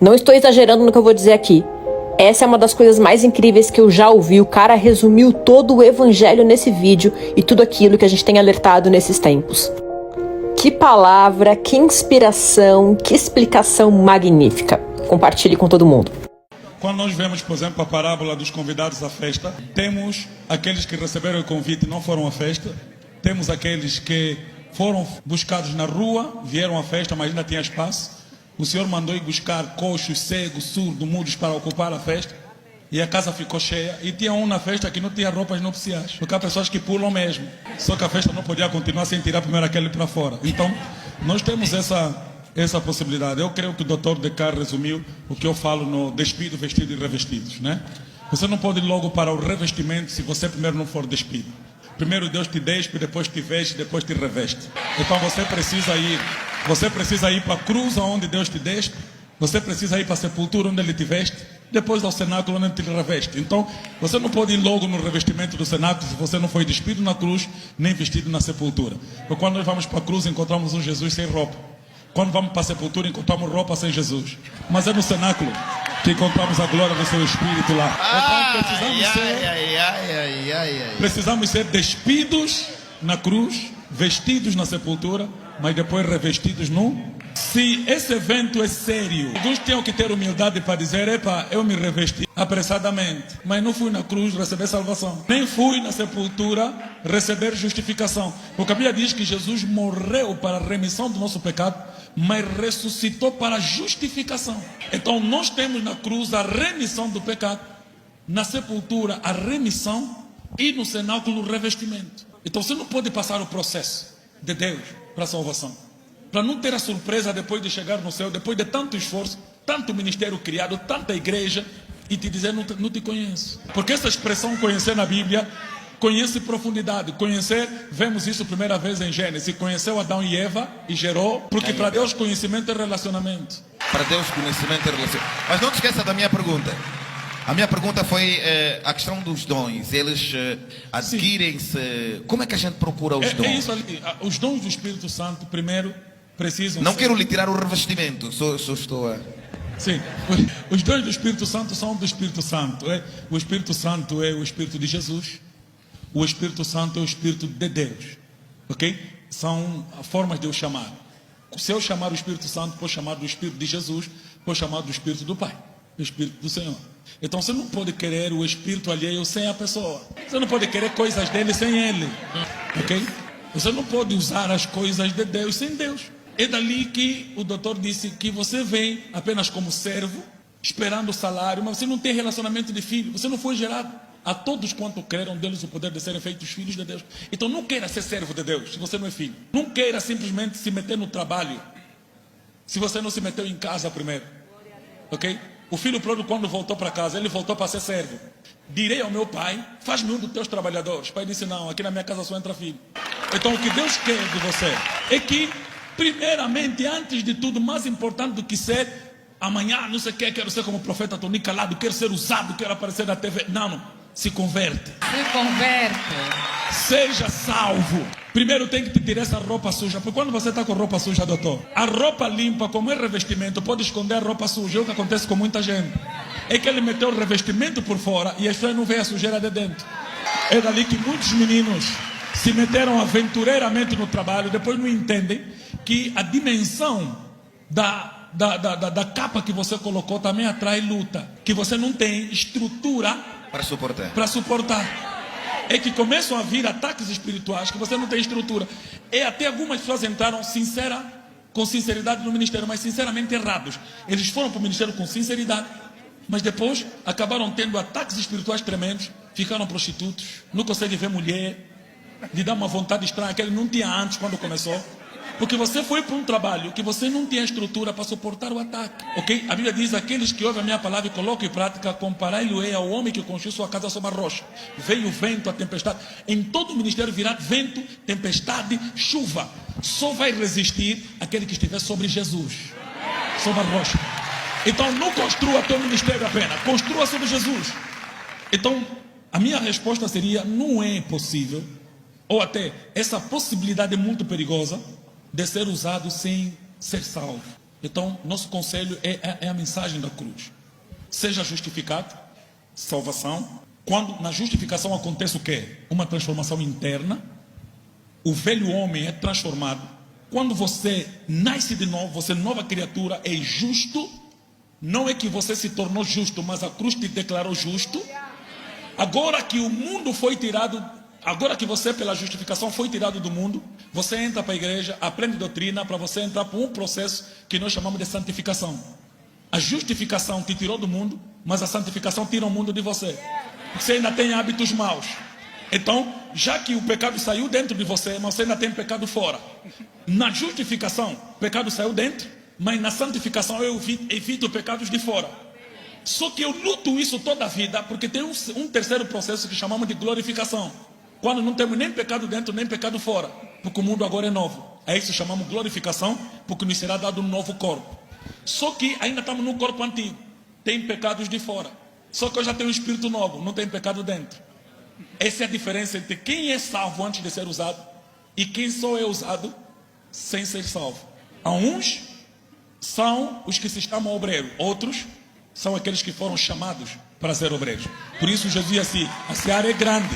Não estou exagerando no que eu vou dizer aqui. Essa é uma das coisas mais incríveis que eu já ouvi. O cara resumiu todo o evangelho nesse vídeo e tudo aquilo que a gente tem alertado nesses tempos. Que palavra, que inspiração, que explicação magnífica. Compartilhe com todo mundo. Quando nós vemos, por exemplo, a parábola dos convidados à festa, temos aqueles que receberam o convite e não foram à festa. Temos aqueles que foram buscados na rua, vieram à festa, mas ainda tinha espaço. O Senhor mandou ir buscar coxos, cegos, surdos, mudos para ocupar a festa. E a casa ficou cheia. E tinha um na festa que não tinha roupas nupciais. Porque há pessoas que pulam mesmo. Só que a festa não podia continuar sem tirar primeiro aquele para fora. Então, nós temos essa possibilidade. Eu creio que o Dr. Descartes resumiu o que eu falo no despido, vestido e revestidos, né? Você não pode ir logo para o revestimento se você primeiro não for despido. Primeiro Deus te despe, depois te veste, depois te reveste. Então você precisa ir para a cruz onde Deus te despe. Você precisa ir para a sepultura onde Ele te veste. Depois ao cenáculo onde Ele te reveste. Então você não pode ir logo no revestimento do cenáculo se você não foi despido na cruz, nem vestido na sepultura. Porque quando nós vamos para a cruz encontramos um Jesus sem roupa. Quando vamos para a sepultura encontramos roupa sem Jesus. Mas é no cenáculo que encontramos a glória do seu Espírito lá. Então precisamos ser despidos na cruz, vestidos na sepultura, mas depois revestidos no... Se esse evento é sério, alguns tinham que ter humildade para dizer: epa, eu me revesti apressadamente, mas não fui na cruz receber salvação, nem fui na sepultura receber justificação. Porque a Bíblia diz que Jesus morreu para a remissão do nosso pecado, mas ressuscitou para a justificação. Então nós temos na cruz a remissão do pecado, na sepultura a remissão e no cenáculo o revestimento. Então você não pode passar o processo de Deus para a salvação, para não ter a surpresa depois de chegar no céu, depois de tanto esforço, tanto ministério criado, tanta igreja, e te dizer: não te conheço. Porque essa expressão conhecer na Bíblia, conhece profundidade. Conhecer, vemos isso a primeira vez em Gênesis. Conheceu Adão e Eva e gerou. Porque para Deus conhecimento é relacionamento. Para Deus conhecimento é relacionamento. Mas não te esqueça da minha pergunta. A minha pergunta foi a questão dos dons. Eles adquirem-se. Como é que a gente procura os dons? É isso ali. Os dons do Espírito Santo, primeiro, precisam Não ser... quero lhe tirar o revestimento. Só estou a... Sim, os dons do Espírito Santo são do Espírito Santo. O Espírito Santo é o Espírito de Jesus. O Espírito Santo é o Espírito de Deus. Ok? São formas de eu chamar. Se eu chamar o Espírito Santo, posso chamar do Espírito de Jesus, posso chamar do Espírito do Pai, do Espírito do Senhor. Então você não pode querer o Espírito alheio sem a pessoa. Você não pode querer coisas dele sem ele. Ok? Você não pode usar as coisas de Deus sem Deus. É dali que o doutor disse que você vem apenas como servo, esperando o salário, mas você não tem relacionamento de filho. Você não foi gerado. A todos quanto creram deles o poder de serem feitos filhos de Deus. Então não queira ser servo de Deus se você não é filho. Não queira simplesmente se meter no trabalho se você não se meteu em casa primeiro. Ok? O filho pródigo, quando voltou para casa, ele voltou para ser servo. Direi ao meu pai: faz-me um dos teus trabalhadores. O pai disse: não, aqui na minha casa só entra filho. Então o que Deus quer de você é que, primeiramente, antes de tudo, mais importante do que ser amanhã, não sei o que, quero ser como o profeta Tony Calado, quero ser usado, quero aparecer na TV. Não. Se converte. Se converte. Seja salvo. Primeiro tem que te tirar essa roupa suja. Porque quando você está com roupa suja, doutor, a roupa limpa, como é revestimento, pode esconder a roupa suja. É o que acontece com muita gente. É que ele meteu o revestimento por fora e as pessoas não veem a sujeira de dentro. É dali que muitos meninos se meteram aventureiramente no trabalho, depois não entendem que a dimensão da capa que você colocou também atrai luta. Que você não tem estrutura para suportar. É que começam a vir ataques espirituais que você não tem estrutura. E até algumas pessoas entraram com sinceridade no ministério, mas sinceramente errados. Eles foram para o ministério com sinceridade, mas depois acabaram tendo ataques espirituais tremendos, ficaram prostitutos, não conseguem ver mulher, lhe dá uma vontade estranha que ele não tinha antes quando começou. Porque você foi para um trabalho que você não tinha estrutura para suportar o ataque. Ok? A Bíblia diz: aqueles que ouvem a minha palavra e colocam em prática, comparai-lo ao homem que construiu sua casa sobre a rocha. Veio o vento, a tempestade. Em todo o ministério virá vento, tempestade, chuva. Só vai resistir aquele que estiver sobre Jesus, sobre a rocha. Então não construa teu ministério apenas, construa sobre Jesus. Então a minha resposta seria: não é possível, ou até essa possibilidade é muito perigosa de ser usado sem ser salvo. Então, nosso conselho é a mensagem da cruz. Seja justificado, salvação. Quando na justificação acontece o quê? Uma transformação interna. O velho homem é transformado. Quando você nasce de novo, você é nova criatura, é justo. Não é que você se tornou justo, mas a cruz te declarou justo. Agora que o mundo foi tirado, agora que você pela justificação foi tirado do mundo, você entra para a igreja, aprende doutrina para você entrar para um processo que nós chamamos de santificação. A justificação te tirou do mundo, mas a santificação tira o mundo de você. Você ainda tem hábitos maus. Então, já que o pecado saiu dentro de você, mas você ainda tem pecado fora. Na justificação, o pecado saiu dentro, mas na santificação eu evito pecados de fora. Só que eu luto isso toda a vida, porque tem um terceiro processo que chamamos de glorificação. Quando não temos nem pecado dentro, nem pecado fora. Porque o mundo agora é novo. É isso que chamamos glorificação, porque nos será dado um novo corpo. Só que ainda estamos no corpo antigo. Tem pecados de fora. Só que eu já tenho um espírito novo, não tem pecado dentro. Essa é a diferença entre quem é salvo antes de ser usado e quem só é usado sem ser salvo. Há uns são os que se chamam obreiros, outros são aqueles que foram chamados para ser obreiros. Por isso Jesus diz assim: a seara é grande,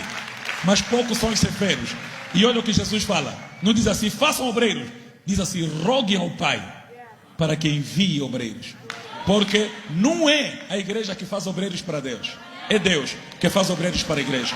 mas poucos são os ceifeiros. E olha o que Jesus fala, não diz assim, façam obreiros, diz assim, roguem ao Pai para que envie obreiros. Porque não é a igreja que faz obreiros para Deus, é Deus que faz obreiros para a igreja.